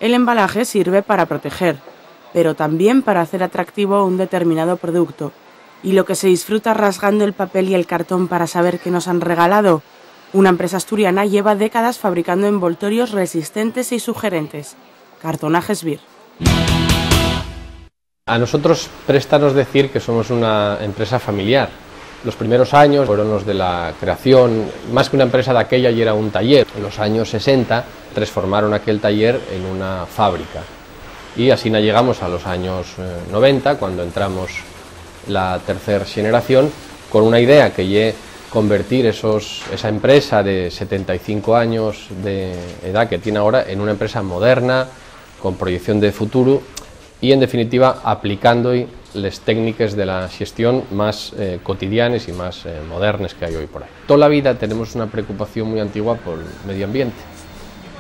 El embalaje sirve para proteger, pero también para hacer atractivo un determinado producto. Y lo que se disfruta rasgando el papel y el cartón para saber qué nos han regalado. Una empresa asturiana lleva décadas fabricando envoltorios resistentes y sugerentes. Cartonajes Bir. A nosotros préstanos decir que somos una empresa familiar. Los primeros años fueron los de la creación, más que una empresa de aquella, y era un taller. En los años 60 transformaron aquel taller en una fábrica. Y así llegamos a los años 90, cuando entramos la tercera generación, con una idea que es convertir esa empresa de 75 años de edad que tiene ahora en una empresa moderna, con proyección de futuro y, en definitiva, aplicando las técnicas de la gestión más cotidianas y más modernas que hay hoy por ahí. Toda la vida tenemos una preocupación muy antigua por el medio ambiente.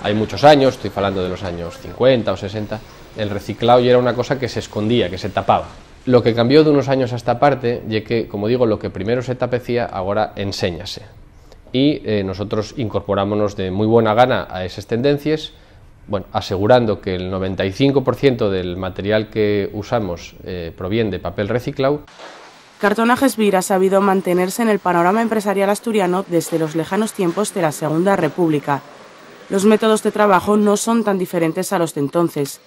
Hay muchos años, estoy hablando de los años 50 o 60, el reciclado ya era una cosa que se escondía, que se tapaba. Lo que cambió de unos años a esta parte es que, como digo, lo que primero se tapecía, ahora enséñase. Y nosotros incorporámonos de muy buena gana a esas tendencias, bueno, asegurando que el 95% del material que usamos proviene de papel reciclado. Cartonajes Bir ha sabido mantenerse en el panorama empresarial asturiano desde los lejanos tiempos de la Segunda República. Los métodos de trabajo no son tan diferentes a los de entonces.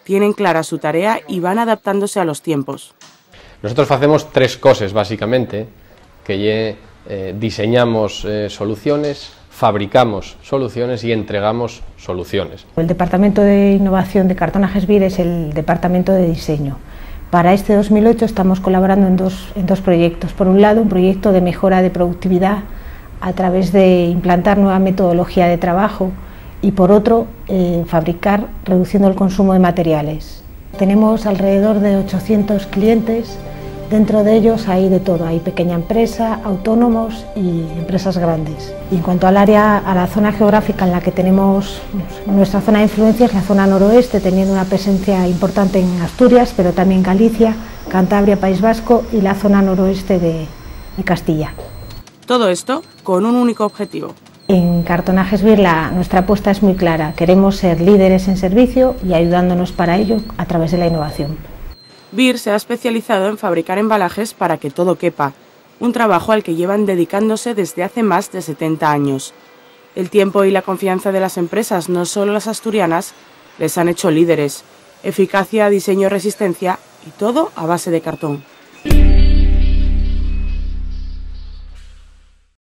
Tienen clara su tarea y van adaptándose a los tiempos. Nosotros hacemos tres cosas, básicamente, que diseñamos soluciones, fabricamos soluciones y entregamos soluciones. El Departamento de Innovación de Cartonajes Bir es el Departamento de Diseño. Para este 2008 estamos colaborando en dos proyectos. Por un lado, un proyecto de mejora de productividad a través de implantar nueva metodología de trabajo, y por otro, fabricar reduciendo el consumo de materiales. Tenemos alrededor de 800 clientes, dentro de ellos hay de todo, hay pequeña empresa, autónomos y empresas grandes. Y en cuanto al área, a la zona geográfica en la que tenemos nuestra zona de influencia, es la zona noroeste, teniendo una presencia importante en Asturias, pero también Galicia, Cantabria, País Vasco y la zona noroeste de Castilla. Todo esto con un único objetivo. En Cartonajes Bir nuestra apuesta es muy clara, queremos ser líderes en servicio y ayudándonos para ello a través de la innovación. Bir se ha especializado en fabricar embalajes para que todo quepa, un trabajo al que llevan dedicándose desde hace más de 70 años. El tiempo y la confianza de las empresas, no solo las asturianas, les han hecho líderes. Eficacia, diseño, resistencia y todo a base de cartón.